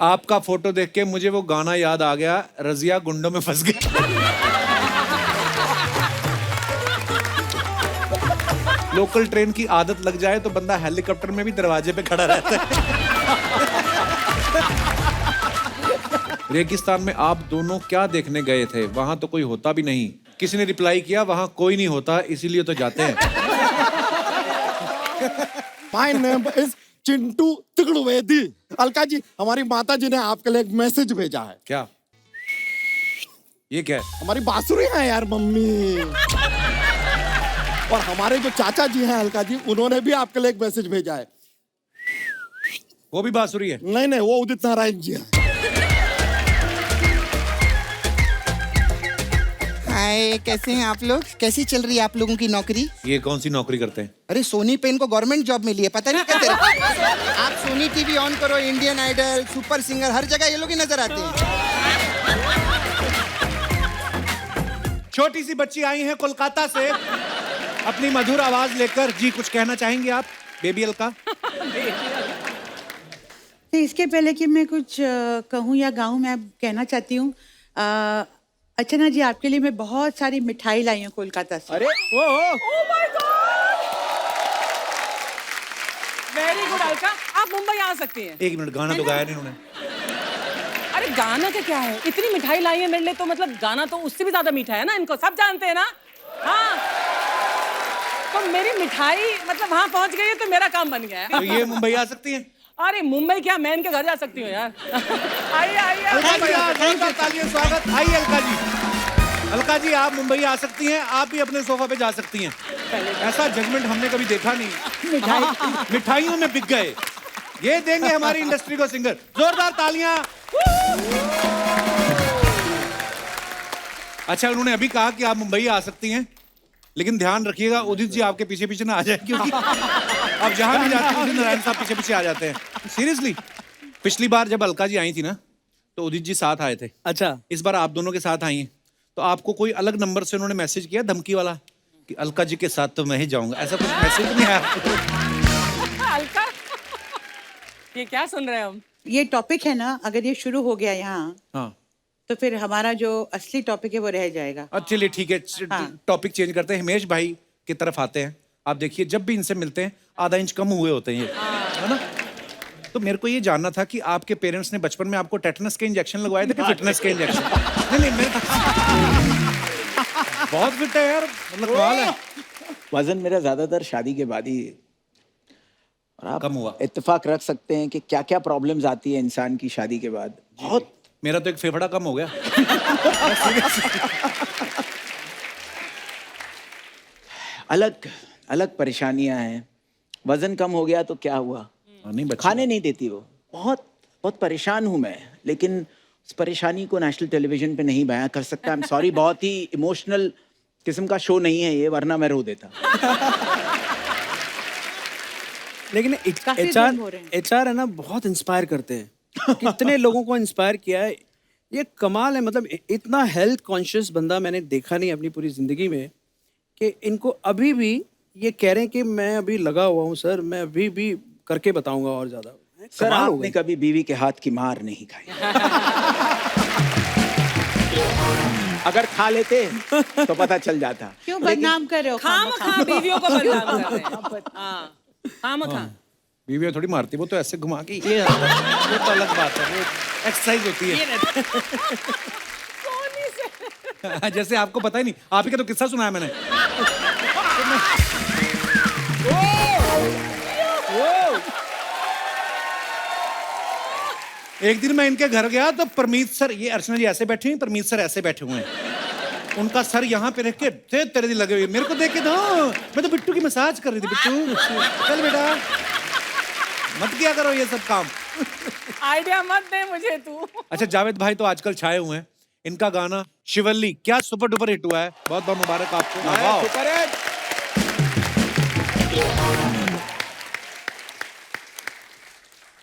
आपका फोटो देख के मुझे वो गाना याद आ गया, रजिया गुंडों में फंस गई। लोकल ट्रेन की आदत लग जाए तो बंदा हेलीकॉप्टर में भी दरवाजे पे खड़ा रहता है। रेगिस्तान में आप दोनों क्या देखने गए थे? वहां तो कोई होता भी नहीं। किसी ने रिप्लाई किया, वहां कोई नहीं होता इसीलिए तो जाते हैं। My name is Chintu Tigaduvedi. Alka ji, हमारी माता जी ने आपके लिए एक मैसेज भेजा है। क्या? ये क्या है? हमारी बांसुरी है यार मम्मी। और हमारे जो चाचा जी हैं अलका जी, उन्होंने भी आपके लिए एक मैसेज भेजा है। वो भी बांसुरी है? नहीं नहीं, वो उदित नारायण जी हैं। हाय, कैसे हैं आप लोग? कैसी चल रही है आप लोगों की नौकरी? ये कौन सी नौकरी करते हैं? अरे सोनी पे इनको गवर्नमेंट जॉब मिली है, पता नहीं क्या तेरा? आप सोनी टीवी ऑन करो, इंडियन आइडल, सुपर सिंगर, हर जगह ये लोग ही नजर आते हैं। छोटी सी बच्ची आई है कोलकाता से अपनी मधुर आवाज लेकर। जी, कुछ कहना चाहेंगे आप बेबी अलका? तो इसके पहले कि मैं कुछ कहूँ या गाऊँ, मैं कहना चाहती हूँ अर्चना जी, आपके लिए मैं बहुत सारी मिठाई लाई हूँ कोलकाता से। अरे oh my God, very good Alka, आप मुंबई आ सकती हैं। एक मिनट, गाना तो गाया नहीं उन्होंने। अरे गाना का क्या है, इतनी मिठाई लाई है मेरे लिए, तो मतलब गाना तो उससे भी ज्यादा मीठा है ना, इनको सब जानते हैं ना। हाँ, तो मेरी मिठाई मतलब वहां पहुंच गई है तो मेरा काम बन गया है। तो ये मुंबई आ सकती हैं? अरे मुंबई क्या, मैं इनके घर जा सकती हूँ यार। आइए आइए अलका जी, जोरदार तालियां, स्वागत। आइए अलका जी। अलका जी, आप मुंबई आ सकती हैं, आप भी अपने सोफा पे जा सकती हैं। ऐसा जजमेंट हमने कभी देखा नहीं। मिठाइयों में बिक गए, ये देंगे हमारी इंडस्ट्री को सिंगर। जोरदार तालियां। अच्छा, उन्होंने अभी कहा कि आप मुंबई आ सकती हैं, लेकिन ध्यान रखिएगा उदित जी आपके पीछे पीछे ना आ जाए, क्योंकि आप जहां भी जाते हैं उदित नारायण साहब पीछे पीछे आ जाते हैं। सीरियसली, पिछली बार जब अलका जी आई थी ना, तो उदित जी साथ आए थे। अच्छा, इस बार आप दोनों के साथ आई हैं, तो आपको कोई अलग नंबर से उन्होंने मैसेज किया धमकी वाला कि अलका जी के साथ तो मैं ही जाऊंगा, ऐसा कुछ मैसेज नहीं आया आपको? अलका, ये क्या सुन रहे हैं हम? ये टॉपिक है ना, अगर ये शुरू हो गया यहाँ, हाँ, तो फिर हमारा जो असली टॉपिक है वो रह जाएगा। अच्छा चलिए ठीक है, हाँ। टॉपिक चेंज करते हैं। हिमेश भाई की तरफ आते हैं। आप देखिए, जब भी इनसे मिलते हैं आधा इंच कम हुए होते हैं ये, है ना? तो मेरे को ये जानना था कि आपके पेरेंट्स ने बचपन में आपको टेटनस के इंजेक्शन लगवाए थे कि फिटनेस के इंजेक्शन? नहीं नहीं, बहुत फिट है यार, मतलब कमाल है। वजन मेरा ज्यादातर शादी के बाद ही, और आप कम हुआ। इत्तेफाक रख सकते हैं कि क्या क्या प्रॉब्लम्स आती है इंसान की शादी के बाद। बहुत, मेरा तो एक फेफड़ा कम हो गया। अलग अलग परेशानियां हैं। वजन कम हो गया तो क्या हुआ, नहीं, खाने नहीं देती वो। बहुत बहुत परेशान हूं मैं, लेकिन उस परेशानी को नेशनल टेलीविजन पे नहीं बयां कर सकता। आई एम सॉरी, बहुत ही इमोशनल किस्म का शो नहीं है ये, वरना मैं रो देता। लेकिन काफी एचआर दिन हो रहे हैं। एचआर है ना, बहुत इंस्पायर करते हैं। कितने लोगों को इंस्पायर किया है, ये कमाल है। मतलब इतना हेल्थ कॉन्शियस बंदा मैंने देखा नहीं अपनी पूरी जिंदगी में, कि इनको अभी भी ये कह रहे हैं कि मैं अभी लगा हुआ हूँ सर, मैं अभी भी करके बताऊंगा और ज्यादा। सर, कमाल हो आपने गई। कभी बीवी के हाथ की मार नहीं खाई? अगर खा लेते तो पता चल जाता। क्यों बदनाम कर रहे हो? खामखा बीवियों को बदनाम कर रहे हैं। हाँ, खामखा। बीवियां थोड़ी मारती, वो तो ऐसे घुमा के ये वो तो अलग बात है, वो एक्सरसाइज होती है। जैसे आपको पता ही नहीं, आप ही का तो किस्सा सुनाया मैंने। एक दिन मैं इनके घर गया तो परमीत सर, ये अर्चना जी ऐसे बैठी हुई, परमीत सर ऐसे बैठे हुए हैं। उनका सर यहाँ पे रख के थे तेरे दिन लगे हुए, मेरे को देख के तो मैं तो बिट्टू की मसाज कर रही थी। बिट्टू चल बेटा, मत किया करो ये सब काम। आइडिया मत दे मुझे तू। अच्छा, जावेद भाई तो आजकल छाए हुए हैं। इनका गाना शिवल्ली क्या सुपर डुपर हिट हुआ है, बहुत बहुत मुबारक आपको। वाह।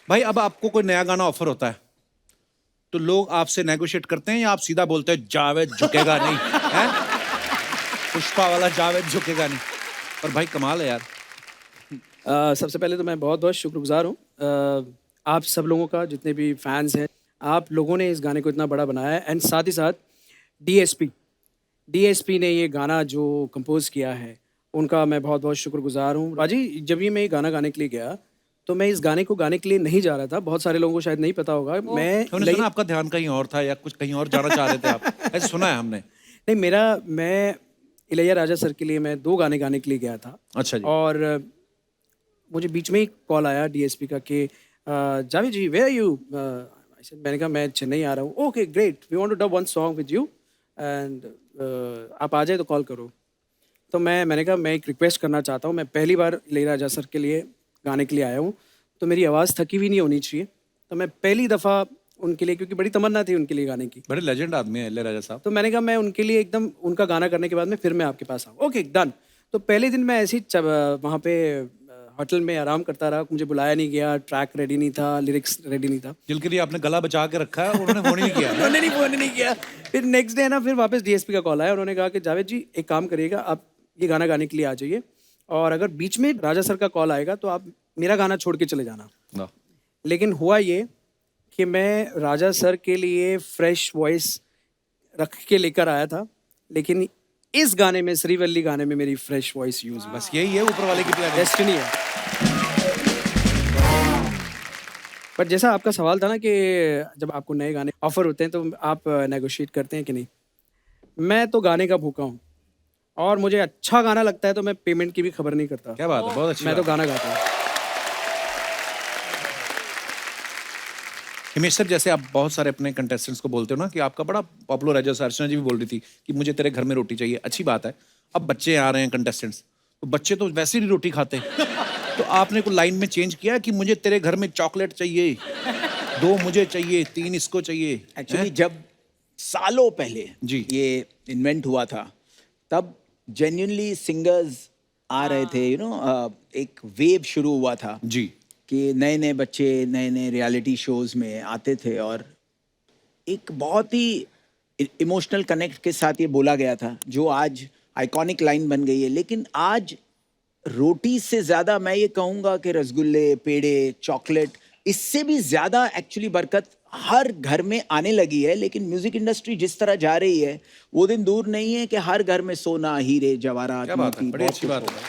भाई, अब आपको कोई नया गाना ऑफर होता है तो लोग आपसे नेगोशिएट करते हैं या आप सीधा बोलते हैं जावेद झुकेगा नहीं है? पुष्पा वाला जावेद झुकेगा नहीं। और भाई कमाल है यार। सबसे पहले तो मैं बहुत बहुत शुक्रगुजार हूँ आप सब लोगों का, जितने भी फैंस हैं, आप लोगों ने इस गाने को इतना बड़ा बनाया है। एंड साथ ही साथ डीएसपी ने ये गाना जो कंपोज किया है, उनका मैं बहुत बहुत शुक्रगुजार हूँ। राजी, जब ये मैं ये गाना गाने के लिए गया तो मैं इस गाने को गाने के लिए नहीं जा रहा था। बहुत सारे लोगों को शायद नहीं पता होगा। हमने सुना आपका ध्यान कहीं और था या कुछ कहीं और जाना चाह रहे थे आप, ऐसे सुना है हमने। नहीं, मैं इलैया राजा सर के लिए मैं 2 गाने गाने के लिए गया था। अच्छा जी। और मुझे बीच में ही कॉल आया डीएसपी का कि Javed ji, where are you? मैंने कहा मैं चेन्नई आ रहा हूँ। Okay great, we want to dub one song with you and आप आ जाए तो कॉल करो। तो मैंने कहा मैं एक रिक्वेस्ट करना चाहता हूँ, मैं पहली बार इलैया राजा सर के लिए गाने के लिए आया हूँ, तो मेरी आवाज़ थकी हुई नहीं होनी चाहिए। तो मैं पहली दफ़ा उनके लिए, क्योंकि बड़ी तमन्ना थी उनके लिए गाने की। बड़े लेजेंड आदमी है इलैया राजा साहब। तो मैंने कहा मैं उनके लिए एकदम उनका गाना करने के बाद में फिर मैं आपके पास आऊँ। Okay done. तो पहले दिन मैं ऐसे ही वहाँ पे होटल में आराम करता रहा, मुझे बुलाया नहीं गया, ट्रैक रेडी नहीं था, लिरिक्स रेडी नहीं था। जिनके लिए आपने गला बचा के रखा है उन्होंने फोन ही नहीं किया। उन्होंने फोन नहीं किया। फिर नेक्स्ट डे ना, फिर वापस डीएसपी का कॉल आया। उन्होंने कहा कि जावेद जी एक काम करिएगा, आप ये गाना गाने के लिए आ जाइए, और अगर बीच में राजा सर का कॉल आएगा तो आप मेरा गाना छोड़ के चले जाना। लेकिन हुआ ये कि मैं राजा सर के लिए फ्रेश वॉइस रख के लेकर आया था, लेकिन इस गाने में, श्रीवल्ली गाने में, मेरी फ्रेश वॉइस यूज। बस यही है ऊपर वाले की प्लान, डेस्टिनी है। पर जैसा आपका सवाल था ना कि जब आपको नए गाने ऑफर होते हैं तो आप नेगोशिएट करते हैं कि नहीं, मैं तो गाने का भूखा हूँ, और मुझे अच्छा गाना लगता है तो मैं पेमेंट की भी खबर नहीं करता। क्या बात है, बहुत अच्छी मैं तो बात। गाना गाता हूँ। हिमेश सर, जैसे आप बहुत सारे अपने कंटेस्टेंट्स को बोलते हो ना कि आपका बड़ा पॉपुलर है, जैसे अर्चना जी भी बोल रही थी कि मुझे तेरे घर में रोटी चाहिए, अच्छी बात है। अब बच्चे आ रहे हैं कंटेस्टेंट्स, तो बच्चे तो वैसे ही रोटी खाते हैं। तो आपने कोई लाइन में चेंज किया कि मुझे तेरे घर में चॉकलेट चाहिए, 2 मुझे चाहिए, 3 इसको चाहिए? एक्चुअली जब सालों पहले जी। ये इन्वेंट हुआ था, तब जेन्युइनली सिंगर्स आ रहे थे, एक वेव शुरू हुआ था जी। कि नए नए बच्चे नए नए रियलिटी शोज में आते थे, और एक बहुत ही इमोशनल कनेक्ट के साथ ये बोला गया था, जो आज आइकॉनिक लाइन बन गई है। लेकिन आज रोटी से ज़्यादा मैं ये कहूँगा कि रसगुल्ले, पेड़े, चॉकलेट, इससे भी ज़्यादा एक्चुअली बरकत हर घर में आने लगी है। लेकिन म्यूजिक इंडस्ट्री जिस तरह जा रही है, वो दिन दूर नहीं है कि हर घर में सोना, हीरे, जवाहरात, क्या बात है, मोती, बड़ी बहुत अच्छी कुछ बात होगा।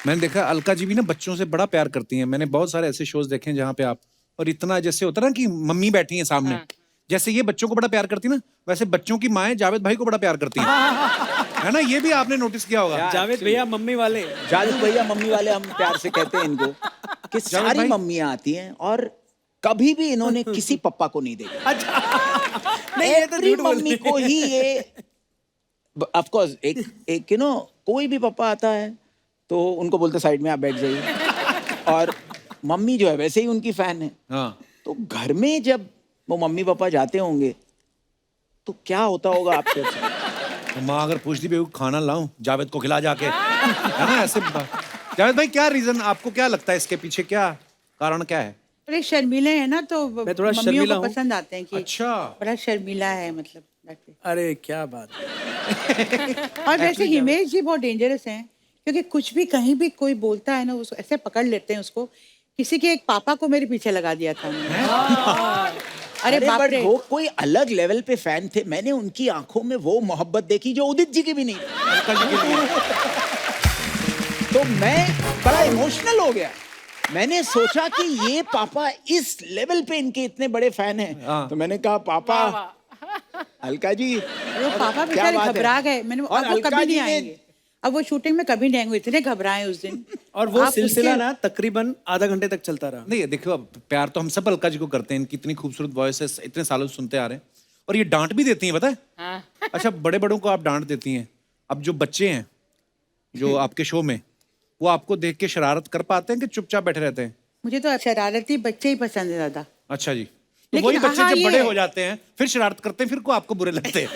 मैंने देखा अलका जी भी ना बच्चों से बड़ा प्यार करती हैं। मैंने बहुत सारे ऐसे शोज देखे हैं जहाँ पे आप, और इतना जैसे होता है ना कि मम्मी बैठी हैं सामने, जैसे ये बच्चों को बड़ा प्यार करती ना, वैसे बच्चों की माएं जावेद भाई को बड़ा प्यार करती हैं। है ना, ये भी आपने नोटिस किया होगा। जावेद भैया मम्मी वाले, जादू भैया मम्मी वाले हम प्यार से कहते हैं इनको, कि सारी भाई? मम्मियाँ आती हैं, और कभी भी इन्होंने किसी पप्पा को नहीं देखा। नहीं ये तो Every झूठ बोल मम्मी को ही ये, ऑफ कोर्स एक कोई भी पप्पा आता है तो उनको बोलते साइड में आप बैठ जाइए, और मम्मी जो है वैसे ही उनकी फैन है। हाँ। तो घर में जब वो मम्मी पापा जाते होंगे तो क्या होता होगा आप सोचें। तो माँ अगर पूछती भी खाना लाऊं जावेद को खिला जाके, है ना ऐसे। जावेद भाई, क्या रीजन, आपको क्या लगता है इसके पीछे, क्या कारण क्या है? थोड़े शर्मीले हैं ना, तो मैं थोड़ा मम्मियों शर्मीला को हूँ। पसंद आते हैं कि अच्छा। बड़ा शर्मीला है, मतलब that way। अरे क्या बात है। और वैसे हिमेश जी बहुत डेंजरस हैं, क्योंकि कुछ भी कहीं भी कोई बोलता है ना, उसको ऐसे पकड़ लेते हैं उसको। किसी के एक पापा को मेरे पीछे लगा दिया था उन्होंने। अरे बाप बट रे। वो कोई अलग लेवल पे फैन थे। मैंने उनकी आंखों में वो मोहब्बत देखी जो उदित जी की भी नहीं। तो मैं बड़ा इमोशनल हो गया। मैंने सोचा कि ये पापा इस लेवल पे इनके इतने बड़े फैन हैं। तो मैंने कहा पापा, अलका जी, वो पापा क्या बेचारे बात है? घबरा गए। मैंने और अब वो अलका कभी जी नहीं ने- आएंगे, अब वो शूटिंग में कभी नहीं आएंगे, इतने घबराए उस दिन। और वो आप सिलसिला उसके- ना तकरीबन आधा घंटे तक चलता रहा। नहीं देखो, अब प्यार तो हम सब अलका जी को करते हैं, इनकी इतनी खूबसूरत वॉइस है, इतने सालों से सुनते आ रहे हैं, और ये डांट भी देती हैं, पता है? अच्छा, बड़े बड़ों को आप डांट देती हैं, अब जो बच्चे हैं जो आपके शो में, वो आपको देख के शरारत कर पाते हैं कि चुपचाप बैठे रहते हैं? मुझे तो शरारती बच्चे ही पसंद है ज्यादा। अच्छा जी। तो लेकिन वही बच्चे हाँ, जब ये बड़े है। हो जाते हैं फिर शरारत करते हैं, फिर को आपको बुरे लगते हैं।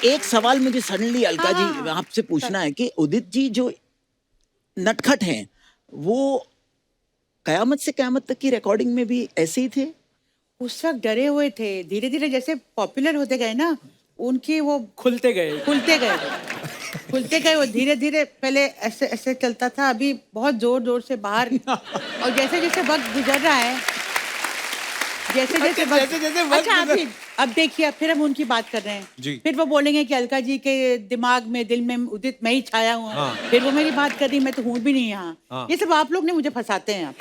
एक सवाल मुझे सडनली अलका जी आपसे पूछना है कि उदित जी जो नटखट हैं, वो कयामत से कयामत तक की रिकॉर्डिंग में भी ऐसे ही थे? उस वक्त डरे हुए थे, धीरे धीरे जैसे पॉपुलर होते गए ना, उनके वो खुलते गए। खुलते गए। खुलते गए वो धीरे धीरे, पहले ऐसे ऐसे चलता था, अभी बहुत जोर जोर से बाहर। और जैसे जैसे वक्त गुजर रहा है, जैसे जैसे अच्छा अब देखिए, फिर हम उनकी बात कर रहे हैं जी। फिर वो बोलेंगे कि अलका जी के दिमाग में, दिल में उदित मैं ही छाया हूँ। हाँ। फिर वो मेरी बात कर रही, मैं तो हूँ भी नहीं यहाँ। हाँ। ये सब आप लोग ने मुझे फंसाते हैं।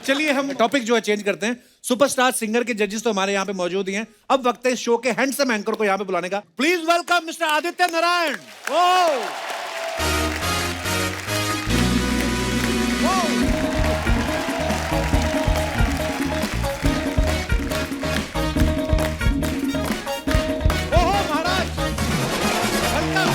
चलिए हम टॉपिक जो है चेंज करते हैं। सुपरस्टार सिंगर के जजेस तो हमारे यहाँ पे मौजूद ही हैं। अब वक्त है इस शो के हैंडसम एंकर को यहाँ पे बुलाने का। Please welcome mister Aditya Narayan. ओहो महाराज, वेलकम।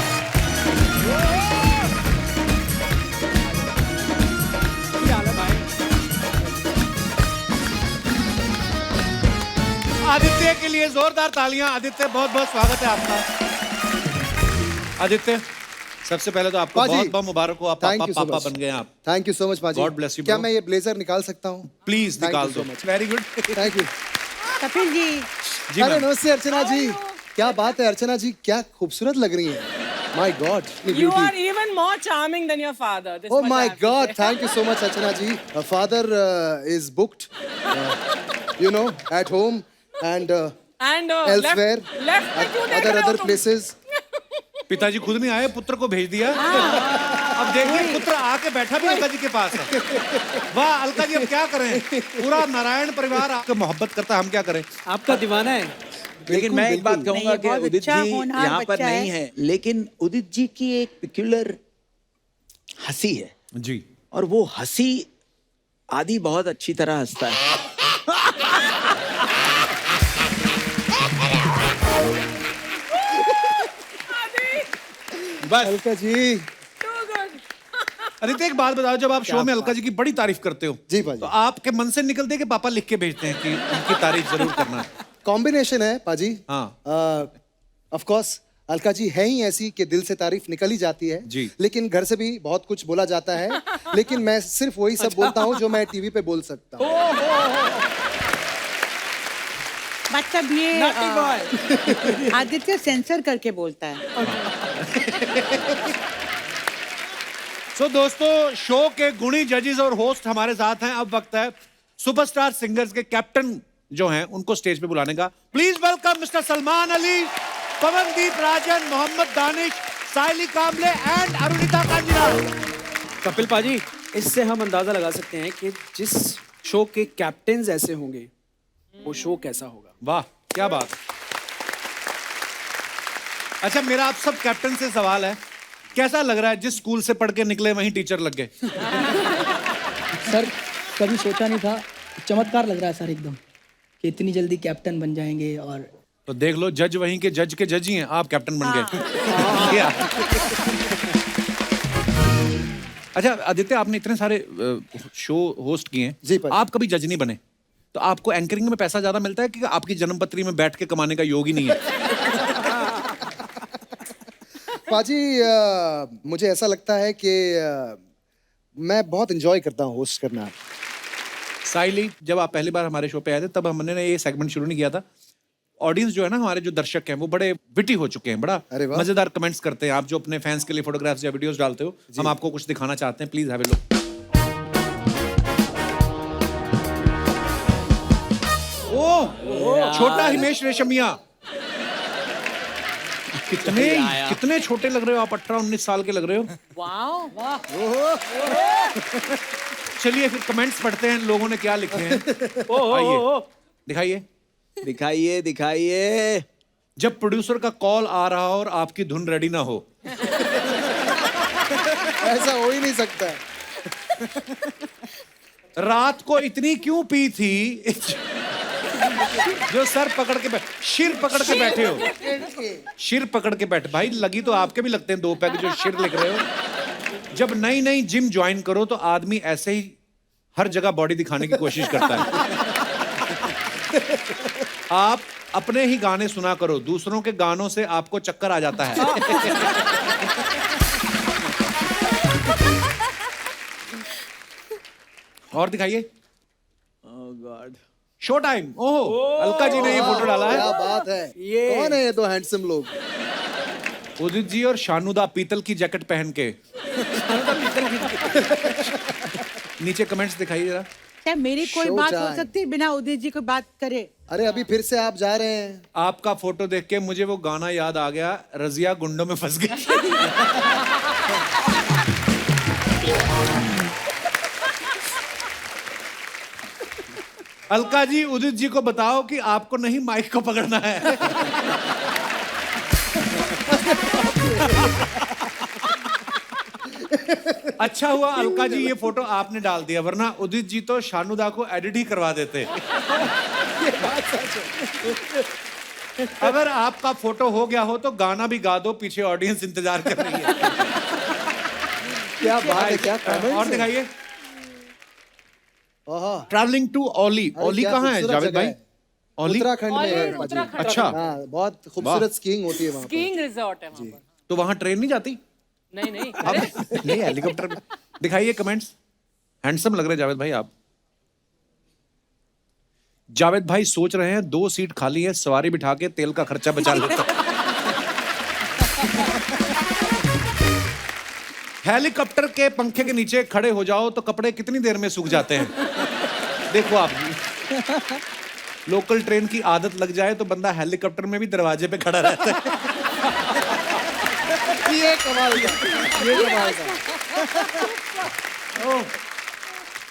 आदित्य के लिए जोरदार तालियां। आदित्य, बहुत बहुत स्वागत है आपका। आदित्य, सबसे पहले तो आपको पाजी, बहुत बहुत मुबारक हो, आप thank पापा you so पापा much. बन गए आप। थैंक यू सो मच पाजी। God bless you, क्या bro. मैं ये ब्लेजर निकाल सकता हूँ? प्लीज Thank निकाल you दो। so much. Very good. Thank you. Kapil ji, जी अरे मैम। नमस्ते अर्चना जी, क्या बात है अर्चना जी, क्या खूबसूरत लग रही हैं। My God, You are even more charming than your father. This Oh much I my have to God! say. Thank you so much, Archana ji. Her father is booked, you know, at home and And elsewhere, left में क्यों देख other रहे हो other तुम? places. पिताजी खुद नहीं आए, पुत्र को भेज दिया। अब देखिए पुत्र आके बैठा भी अलका जी के पास है। वाह अलका जी, अब क्या करें, पूरा नारायण परिवार आपको मोहब्बत करता है, हम क्या करें। आपका दीवाना है। लेकिन मैं एक बात नहीं, कहूंगा ये कि बहुत उदित अच्छा जी होनहार यहाँ पर बच्चा नहीं है, लेकिन उदित जी की एक पिक्यूलर हंसी है जी। और वो हंसी आदि बहुत अच्छी तरह हंसता है। बस अलका जी, आदित्य, एक बात बताओ, जब आप शो में अलका जी की बड़ी तारीफ करते हो जी भाजी। तो आपके मन से निकलते है कि पापा लिख के भेजते हैं कि उनकी तारीफ जरूर करना है? कॉम्बिनेशन है पाजी। हाँ। ऑफ कोर्स अलका जी है ही ऐसी कि दिल से तारीफ निकल ही जाती है जी। लेकिन घर से भी बहुत कुछ बोला जाता है लेकिन मैं सिर्फ वही सब बोलता हूँ जो मैं टीवी पे बोल सकता हूँ। मतलब ये आदित्य सेंसर करके बोलता है। सो दोस्तों, शो के गुणी जजेस और होस्ट हमारे साथ हैं। अब वक्त है सुपरस्टार सिंगर्स के कैप्टन जो हैं उनको स्टेज पे बुलाने का। Please welcome mister Salman Ali, Pawandeep Rajan, Mohammad Danish, Sayli Kamle and Arunita Kanjilal. Kapil paaji, इससे हम अंदाजा लगा सकते हैं कि जिस शो के कैप्टन ऐसे होंगे वो शो कैसा होगा। वाह, क्या बात। अच्छा, मेरा आप सब कैप्टन से सवाल है, कैसा लग रहा है जिस स्कूल से पढ़ के निकले वहीं टीचर लग गए? सर कभी सोचा नहीं था, चमत्कार लग रहा है सर एकदम कि इतनी जल्दी कैप्टन बन जाएंगे। और तो देख लो, जज वहीं के जज ही हैं, आप कैप्टन बन गए। क्या? अच्छा आदित्य, आपने इतने सारे शो होस्ट किए हैं, जी पाजी। आप कभी जज नहीं बने, तो आपको एंकरिंग में पैसा ज्यादा मिलता है कि आपकी जन्मपत्री में बैठ के कमाने का योग ही नहीं है? पाजी मुझे ऐसा लगता है कि मैं बहुत एंजॉय करता हूँ होस्ट करना। साइली, जब आप पहली बार हमारे शो पे आए थे तब हमने ये सेगमेंट शुरू नहीं किया था। ऑडियंस जो है ना, हमारे जो दर्शक हैं वो बड़े विटी हो चुके हैं, बड़ा अरे वाह। मजेदार कमेंट्स करते हैं। आप जो अपने फैंस के लिए फोटोग्राफ्स या वीडियोस डालते हो, हम आपको कुछ दिखाना चाहते हैं, प्लीज हैव ए लुक। ओह, छोटा हिमेश रेशमिया, कितने छोटे लग रहे हो आप, 18-19 साल के लग रहे हो। वाह वाह। चलिए फिर कमेंट्स पढ़ते हैं, लोगों ने क्या लिखे हैं। आइए, दिखाइए। दिखाइए दिखाइए। जब प्रोड्यूसर का कॉल आ रहा हो और आपकी धुन रेडी ना हो। ऐसा हो ही नहीं सकता। रात को इतनी क्यों पी थी जो सर पकड़ के शिर पकड़ के बैठे हो, शिर पकड़ के बैठे। भाई लगी तो आपके भी लगते हैं 2 पैग जो शिर लिख रहे हो। जब नई नई जिम ज्वाइन करो तो आदमी ऐसे ही हर जगह बॉडी दिखाने की कोशिश करता है। आप अपने ही गाने सुना करो, दूसरों के गानों से आपको चक्कर आ जाता है। और दिखाइए। ओह गॉड, शो टाइम। ओह, अलका जी ने ये फोटो डाला क्या है। बात है, कौन है ये दो हैंडसम लोग? उदित जी और शानुदा पीतल की जैकेट पहन के। नीचे कमेंट्स दिखाइए जरा। क्या मेरी कोई Show बात हो time. सकती है बिना उदित जी को बात करे? अरे अभी फिर से आप जा रहे हैं। आपका फोटो देख के मुझे वो गाना याद आ गया, रजिया गुंडों में फंस गई। अलका जी, उदित जी को बताओ कि आपको नहीं माइक को पकड़ना है। अच्छा हुआ अलका जी ये फोटो आपने डाल दिया, वरना उदित जी तो शानुदा को एडिट ही करवा देते। अगर आपका फोटो हो गया हो तो गाना भी गा दो, पीछे ऑडियंस इंतजार कर रही है। क्या बात है, क्या comments और है। दिखाइए। ओहो, ट्रैवलिंग टू ओली। अरे ओली क्या कहाँ है खूबसूरत जावेद जगह भाई? है। ओली उत्तराखंड में है। उत्तराखंड। अच्छा, हाँ, बहुत खूबसूरत स्कीइंग होती है वहाँ पर। स्कीइंग रिजॉर्ट है वहाँ पर। तो वहां ट्रेन नहीं जाती? नहीं नहीं अब नहीं, हेलीकॉप्टर में। दिखाइए कमेंट्स। हैंडसम लग रहे जावेद भाई आप। जावेद भाई सोच रहे हैं 2 सीट खाली है, सवारी बिठा के तेल का खर्चा बचा लेता। हेलीकॉप्टर के पंखे के नीचे खड़े हो जाओ तो कपड़े कितनी देर में सूख जाते हैं। देखो आप, लोकल ट्रेन की आदत लग जाए तो बंदा हेलीकॉप्टर में भी दरवाजे पे खड़ा रहता है। ये कमाल का, ये कमाल का।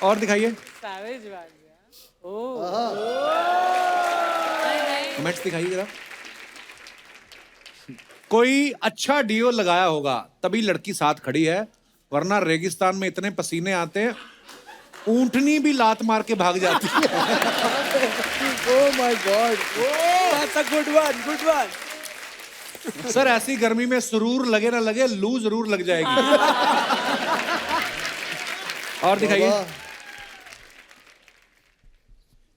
और दिखाइए सैवेज बात कमेंट्स दिखाइए जरा। कोई अच्छा डियो लगाया होगा तभी लड़की साथ खड़ी है, वरना रेगिस्तान में इतने पसीने आते हैं ऊंटनी भी लात मार के भाग जाती है। Oh my God. That's a good one, good one. Sir ऐसी गर्मी में सुरूर लगे ना लगे, लू जरूर लग जाएगी। और दिखाइए। वाह,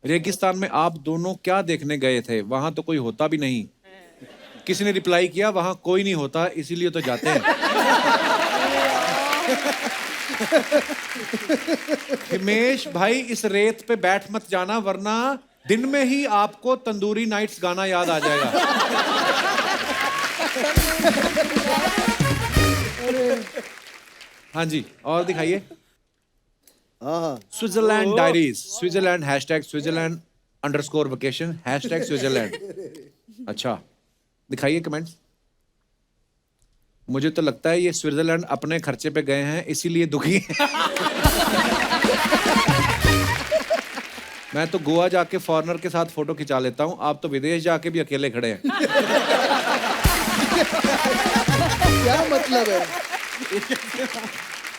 रेगिस्तान में आप दोनों क्या देखने गए थे? वहां तो कोई होता भी नहीं। किसी ने रिप्लाई किया, वहां कोई नहीं होता इसीलिए तो जाते हैं। हिमेश भाई, इस रेत पे बैठ मत जाना, वरना दिन में ही आपको तंदूरी नाइट्स गाना याद आ जाएगा। हाँ जी, और दिखाइए। हाँ, Switzerland diaries, Switzerland hashtag Switzerland underscore vacation hashtag Switzerland. अच्छा, दिखाइए कमेंट्स। मुझे तो लगता है ये स्विट्जरलैंड अपने खर्चे पे गए हैं इसीलिए दुखी हैं। मैं तो गोवा जाके फॉरेनर के साथ फोटो खिंचा लेता हूँ, आप तो विदेश जाके भी अकेले खड़े हैं। क्या मतलब है?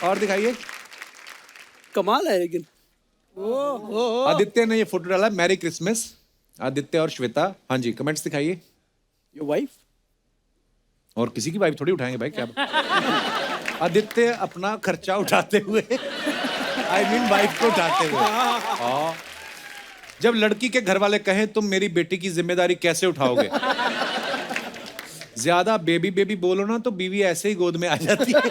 और दिखाइए। कमाल है लेकिन। आदित्य ने ये फोटो डाला, मैरी क्रिसमस। आदित्य और श्वेता। हाँ जी, कमेंट्स दिखाइए। Your wife? और किसी की वाइफ थोड़ी उठाएंगे भाई, क्या आदित्य अपना खर्चा उठाते हुए, आई मीन वाइफ को उठाते हुए। हाँ। जब लड़की के घर वाले कहें तुम मेरी बेटी की जिम्मेदारी कैसे उठाओगे, ज्यादा बेबी बेबी बोलो ना तो बीवी ऐसे ही गोद में आ जाती है।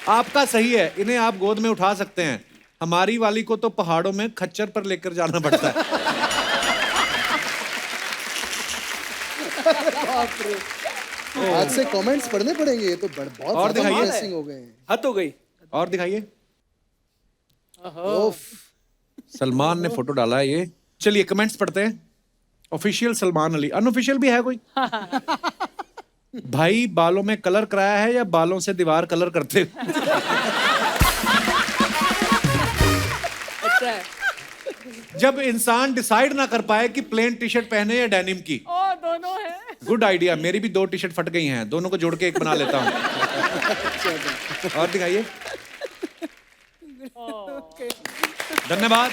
आपका सही है, इन्हें आप गोद में उठा सकते हैं, हमारी वाली को तो पहाड़ों में खच्चर पर लेकर जाना पड़ता है। आज से कमेंट्स पढ़ने पड़ेंगे, ये तो बहुत और ज्यादा दिखाइए। इंटरेस्टिंग हो गए हैं। हद हो गई। और दिखाइए। ओफ, सलमान ने फोटो डाला है ये। चलिए कमेंट्स पढ़ते हैं। ऑफिशियल सलमान अली, अनऑफिशियल भी है कोई? भाई बालों में कलर कराया है या बालों से दीवार कलर करते हो? अच्छा है। जब इंसान डिसाइड ना कर पाए कि प्लेन टी शर्ट पहने या डेनिम की। ओ दोनों है। गुड आइडिया, मेरी भी 2 टी शर्ट फट गई हैं, दोनों को जोड़ के एक बना लेता हूँ। और दिखाइए। धन्यवाद।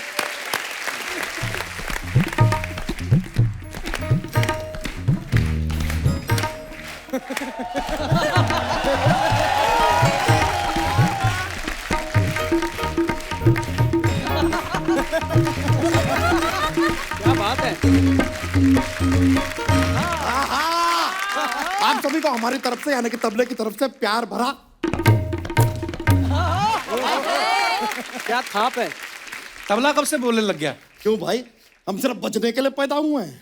क्या बात है। आप सभी को हमारी तरफ से यानी कि तबले की तरफ से प्यार भरा क्या थाप है। तबला कब से बोलने लग गया? क्यों भाई, हम सिर्फ बजने के लिए पैदा हुए हैं।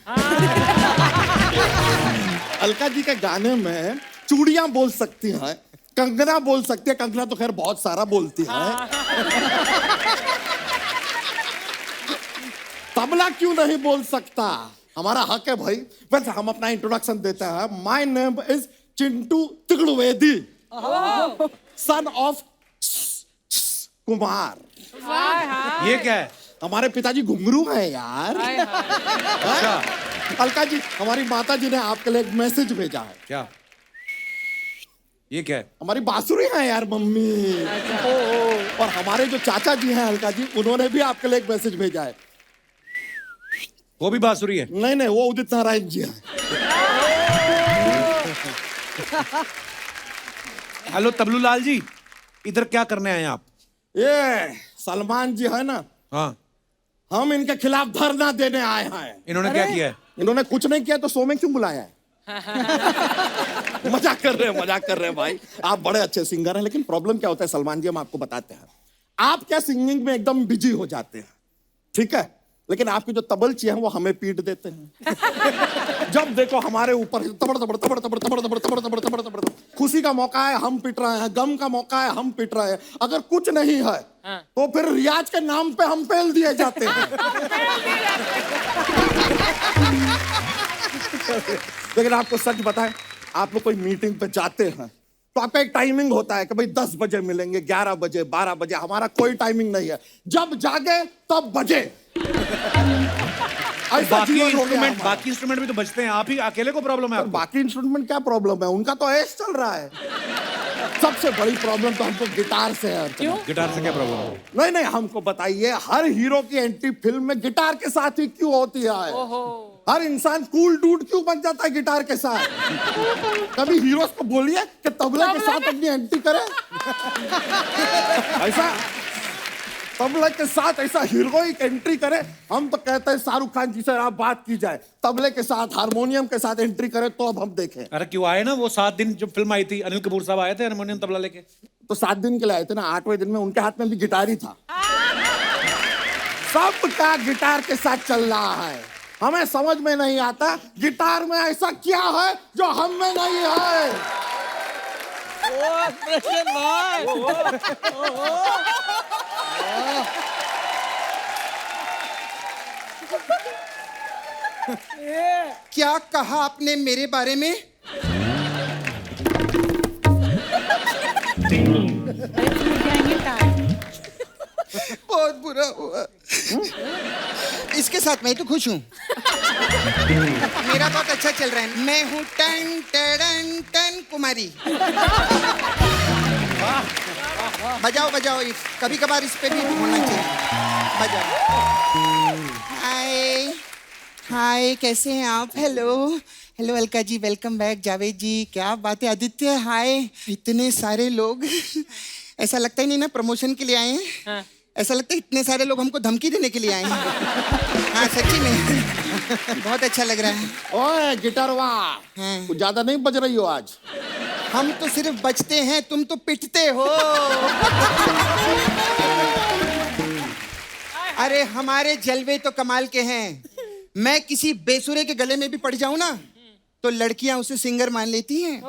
अलका जी के गाने में चूड़ियां बोल सकती हैं, कंगना बोल सकती है, कंगना तो खैर बहुत सारा बोलती है। तबला क्यों नहीं बोल सकता? हमारा हक है भाई। वैसे हम अपना इंट्रोडक्शन देते हैं। My name is Chintu Trigunvedi, son of Kumar. ये क्या है? हमारे पिताजी घुंघरू हैं यार। अच्छा, अलका जी, हमारी माता जी ने आपके लिए एक मैसेज भेजा है। क्या? ये क्या है? हमारी बांसुरी है यार मम्मी। और हमारे जो चाचा जी हैं अलका जी, उन्होंने भी आपके लिए एक मैसेज भेजा है। वो भी बांसुरी है? नहीं नहीं, वो उदित नारायण जी हैं। हेलो तबलू लाल जी, इधर क्या करने आए आप? ये सलमान जी है ना, हाँ, हम इनके खिलाफ धरना देने आए हैं। इन्होंने क्या किया है? इन्होंने कुछ नहीं किया तो शो में क्यों बुलाया है? मजाक कर रहे हैं भाई। आप बड़े अच्छे सिंगर हैं, लेकिन प्रॉब्लम क्या होता है सलमान जी, हम आपको बताते हैं। आप क्या सिंगिंग में एकदम बिजी हो जाते हैं, ठीक है, लेकिन आपकी जो तबलची है वो हमें पीट देते हैं। जब देखो हमारे ऊपर तबड़ तबड़ तबड़ तबड़ तबड़ तबड़ तबड़ तबड़ तबड़ तबड़। खुशी का मौका है हम पिट रहे हैं, गम का मौका है हम पिट रहे हैं। अगर कुछ नहीं है तो फिर रियाज के नाम पे हम पेल दिए जाते हैं। लेकिन आपको सच बताएं, आप लोग कोई मीटिंग पे जाते हैं तो आपका एक टाइमिंग होता है कि भाई 10 बजे मिलेंगे, 11 बजे, 12 बजे। हमारा कोई टाइमिंग नहीं है, जब जागे तब बजे। बाकी इंस्ट्रूमेंट भी तो बजते हैं, आप ही अकेले को प्रॉब्लम है? बाकी इंस्ट्रूमेंट क्या प्रॉब्लम है? उनका तो ऐश चल रहा है। सबसे बड़ी प्रॉब्लम तो हमको गिटार से है। क्यों? गिटार से क्या प्रॉब्लम है? नहीं नहीं, हमको बताइए, हर हीरो की एंट्री फिल्म में गिटार के साथ ही क्यों होती है? हर इंसान कूल डूड क्यों बन जाता है गिटार के साथ? कभी हीरोज को बोलिए कि तबले के साथ अपनी एंट्री करे। ऐसा तबले के साथ ऐसा हीरोइक एंट्री करे। हम तो कहते हैं शाहरुख खान जी से आप बात की जाए, तबले के साथ हारमोनियम के साथ एंट्री करे तो अब हम देखें। अरे क्यों आए ना, वो 7 दिन जो फिल्म आई थी, अनिल कपूर साहब आए थे हारमोनियम तबला लेके। तो 7 दिन के लिए आए थे ना, 8वें दिन में उनके हाथ में भी गिटार ही था। सबका गिटार के साथ चल रहा है। हमें समझ में नहीं आता गिटार में ऐसा क्या है जो हम में नहीं है। क्या कहा आपने मेरे बारे में? बहुत बुरा हुआ। इसके साथ मैं तो खुश हूँ। मेरा बहुत अच्छा चल रहा है। मैं हूँ टन टन टन कुमारी। बजाओ बजाओ, कभी कभार इस पे भी होना चाहिए। बजाओ। हाय हाय, कैसे हैं आप? Hello hello Alka ji, welcome back. Javed जी, क्या बात है। आदित्य, हाय। इतने सारे लोग, ऐसा लगता ही नहीं ना प्रमोशन के लिए आए हैं। हाँ। ऐसा लगता है इतने सारे लोग हमको धमकी देने के लिए आए हैं। हाँ सच्ची में बहुत अच्छा लग रहा है। ओए गिटारवा, हाँ। कुछ ज्यादा नहीं बज रही हो आज? हम तो सिर्फ बचते हैं, तुम तो पिटते हो। अरे हमारे जलवे तो कमाल के हैं। मैं किसी बेसुरे के गले में भी पड़ जाऊं ना तो लड़कियां उसे सिंगर मान लेती हैं।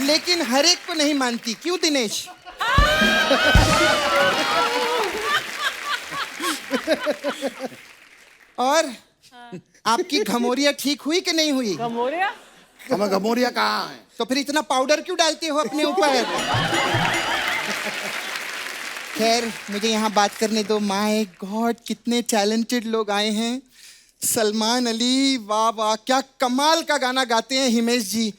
लेकिन हर एक को नहीं मानती। क्यों दिनेश? और आपकी घमोरिया ठीक हुई कि नहीं हुई? घमोरिया? हमें घमोरिया कहाँ है? तो फिर इतना पाउडर क्यों डालते हो अपने ऊपर? खैर, मुझे यहाँ बात करने दो। माय गॉड, कितने टैलेंटेड लोग आए हैं। सलमान अली, वाह वाह, क्या कमाल का गाना गाते हैं हिमेश जी।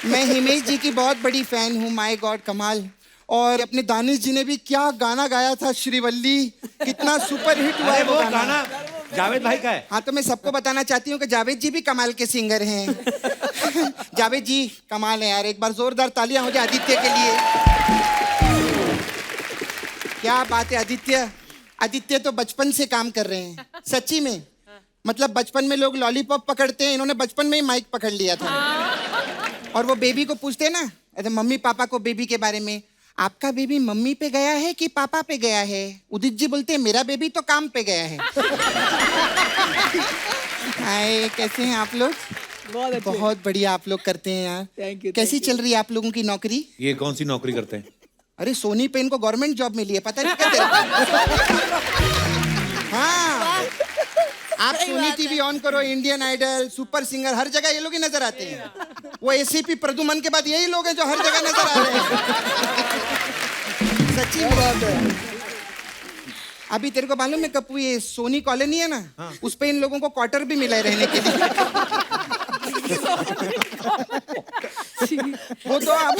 मैं हिमेश जी की बहुत बड़ी फैन हूँ। माय गॉड, कमाल। और अपने दानिश जी ने भी क्या गाना गाया था, श्रीवल्ली, कितना सुपर हिट हुआ है वो गाना। जावेद भाई का है। हाँ, तो मैं सबको बताना चाहती हूँ कि जावेद जी भी कमाल के सिंगर हैं। जावेद जी कमाल है यार। एक बार जोरदार तालियां हो जाए आदित्य के लिए। क्या बात है आदित्य। आदित्य तो बचपन से काम कर रहे हैं सच्ची में। मतलब बचपन में लोग लॉलीपॉप पकड़ते हैं, इन्होंने बचपन में ही माइक पकड़ लिया था। और वो बेबी को पूछते हैं ना, अरे मम्मी पापा को बेबी के बारे में, आपका बेबी मम्मी पे गया है कि पापा पे गया है? उदित जी बोलते हैं मेरा बेबी तो काम पे गया है। हाय, कैसे हैं आप लोग? बहुत अच्छे। बहुत बढ़िया आप लोग करते हैं यार। Thank you, कैसी thank you. चल रही है आप लोगों की नौकरी? ये कौन सी नौकरी करते हैं? अरे सोनी पे इनको गवर्नमेंट जॉब मिली है, पता नहीं क्या तेरे को? हाँ, आप सोनी टीवी ऑन करो, इंडियन आइडल, सुपर सिंगर, हर जगह ये लोग ही नजर आते हैं। वो एसीपी प्रदुमन के बाद यही लोग हैं जो हर जगह नजर आ रहे हैं। सच्ची बात है। अभी तेरे को मालूम है कप्पू, ये सोनी कॉलोनी है ना, उस पे इन लोगों को क्वार्टर भी मिला है रहने के लिए। वो तो अब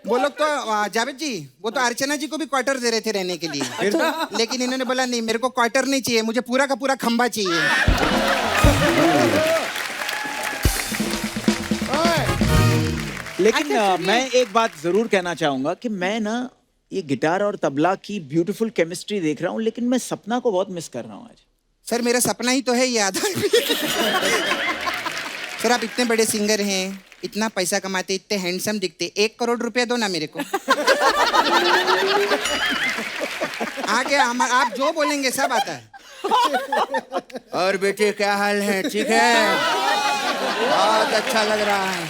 वो लोग तो जावेद जी, वो तो अर्चना जी को भी क्वार्टर दे रहे थे रहने के लिए, लेकिन इन्होंने बोला नहीं, मेरे को क्वार्टर नहीं चाहिए, मुझे पूरा का पूरा खंबा चाहिए। लेकिन मैं एक बात जरूर कहना चाहूंगा कि मैं ना ये गिटार और तबला की ब्यूटीफुल केमिस्ट्री देख रहा हूँ, लेकिन मैं सपना को बहुत मिस कर रहा हूँ आज। सर मेरा सपना ही तो है ये आधा। सर आप इतने बड़े सिंगर हैं, इतना पैसा कमाते, इतने हैंडसम दिखते, 1 करोड़ रुपया दो ना मेरे को। आगे आप जो बोलेंगे सब आता है। और बेटे क्या हाल है? ठीक है, बहुत अच्छा लग रहा है।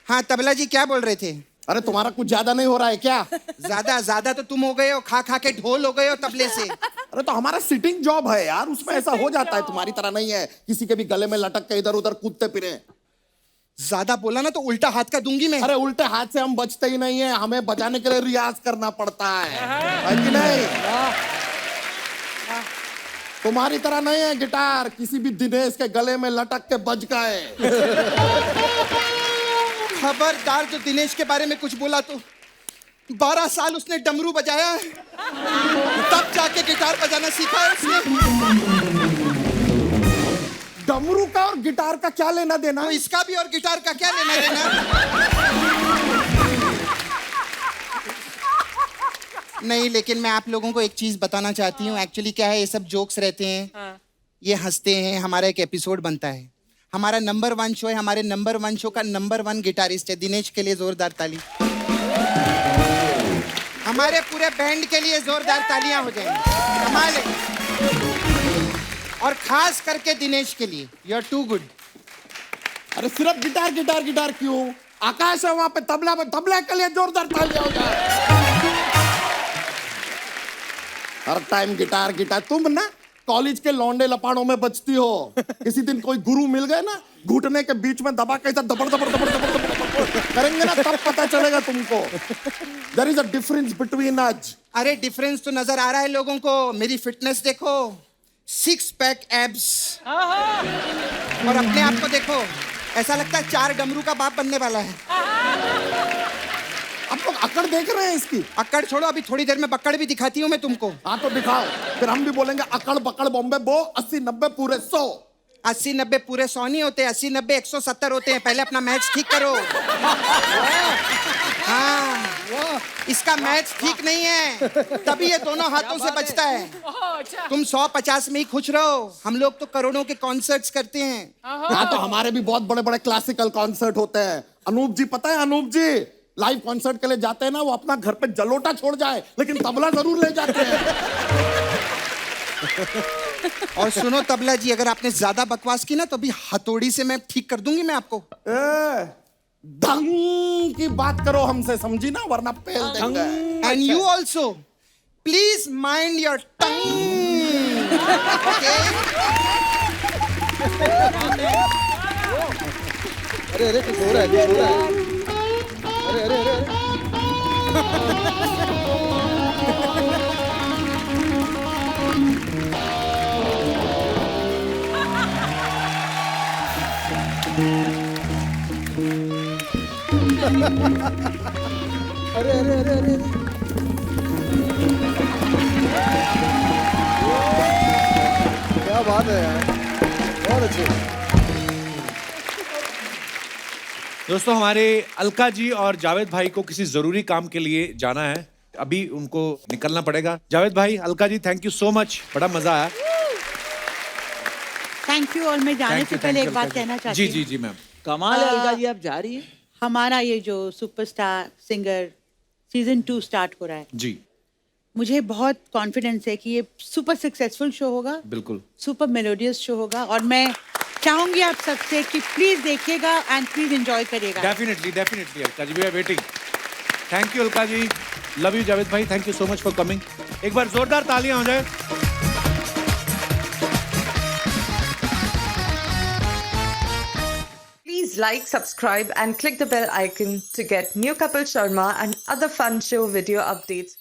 हाँ तबला जी क्या बोल रहे थे? अरे तुम्हारा कुछ ज्यादा नहीं हो रहा है क्या? ज्यादा तो तुम हो गए हो, खा खा के ढोल हो गए हो तबले से। अरे तो हमारा सिटिंग जॉब है यार, उसमें ऐसा हो जाता है, तुम्हारी तरह नहीं है किसी के भी गले में लटक के इधर उधर कूदते फिरे। ज्यादा बोला ना तो उल्टा हाथ का दूंगी मैं। अरे उल्टे हाथ से हम बचते ही नहीं है, हमें बजाने के लिए रियाज करना पड़ता है कि नहीं? तुम्हारी तरह नहीं है गिटार, किसी भी दिनेश के गले में लटक के बज गए। खबरदार जो दिनेश के बारे में कुछ बोला तो 12 साल उसने डमरू बजाया है, तब जाके गिटार बजाना सीखा है उसने। डमरू का और गिटार का क्या लेना देना? तो इसका भी और गिटार का क्या लेना देना? नहीं, लेकिन मैं आप लोगों को एक चीज बताना चाहती हूँ। एक्चुअली क्या है, ये सब जोक्स रहते हैं, ये हंसते हैं, हमारा एक एपिसोड बनता है, हमारा नंबर 1 शो है, हमारे नंबर 1 शो का नंबर 1 गिटारिस्ट है दिनेश, के लिए जोरदार ताली। हमारे पूरे बैंड के लिए जोरदार तालियां हो जाएंगी, कमाल है। और खास करके दिनेश के लिए, यू आर टू गुड। अरे सिर्फ गिटार गिटार गिटार क्यों? आकाश है वहां पे, तबला में, तबला के लिए जोरदार तालियां हो जाए। हर टाइम गिटार गिटार। तुम ना कॉलेज के लौंडे लपाड़ों में बचती हो, किसी दिन कोई गुरु मिल गए ना, घुटने के बीच में दबा के दबड़ दबड़ दबड़ दबड़ करेंगे ना, तब पता चलेगा तुमको। There is a difference between us. अरे डिफरेंस तो नजर आ रहा है लोगों को, मेरी फिटनेस देखो, 6 पैक एब्स, और अपने आप को देखो, ऐसा लगता है 4 डमरू का बाप बनने वाला है। आप लोग अकड़ देख रहे हैं इसकी? अकड़ छोड़ो, अभी थोड़ी देर में बक्कड़ भी दिखाती हूँ मैं तुमको। हाँ तो दिखाओ, फिर हम भी बोलेंगे अकड़ बकड़ बॉम्बे बो, 80-90 पूरे 100। 80-90 पूरे 100 नहीं होते, 80-90 170 होते हैं। पहले अपना मैच ठीक करो। हाँ, इसका मैच ठीक नहीं है, तभी ये दोनों हाथों से बचता है। तुम 100-50 में ही खुश रहो, हम लोग तो करोड़ों के कॉन्सर्ट्स करते हैं। हाँ तो हमारे भी बहुत बड़े बड़े क्लासिकल कॉन्सर्ट होते हैं। अनूप जी, पता है अनूप जी लाइव कॉन्सर्ट के लिए जाते हैं ना, वो अपना घर पे जलोटा छोड़ जाए लेकिन तबला जरूर ले जाते हैं। और सुनो तबला जी, अगर आपने ज्यादा बकवास की ना तो अभी हथौड़ी से मैं ठीक कर दूंगी मैं आपको। दंग की बात करो हमसे, समझी ना, वरना पेल देंगे। And you also please mind your tongue. अरे अरे कुछ हो रहा है, कुछ हो रहा है। अरे अरे अरे अरे। अरे अरे अरे अरे क्या बात है यार, बहुत अच्छे। दोस्तों हमारे अलका जी और जावेद भाई को किसी जरूरी काम के लिए जाना है, अभी उनको निकलना पड़ेगा। जावेद भाई, Alka ji, thank you so much, बड़ा मजा आया। Thank you. और मैं जाने से पहले एक बात कहना चाहती हूँ। जी जी जी मैम। कमाल है अलका जी, आप जा रही हैं? हमारा ये जो सुपरस्टार सिंगर सीजन 2 स्टार्ट हो रहा है, जी मुझे बहुत कॉन्फिडेंस है कि ये सुपर सक्सेसफुल शो होगा, बिल्कुल। सुपर मेलोडियस शो होगा, और मैं चाहूंगी आप सबसे कि प्लीज देखिएगा एंड प्लीज एंजॉय करिएगा। Definitely definitely Alka ji, we are waiting. Thank you Alka ji, love you Javed भाई, thank you so much for coming. एक बार जोरदार तालियां हो जाए। Please like, subscribe and click the bell icon to get new Kapil Sharma and other fun show video updates.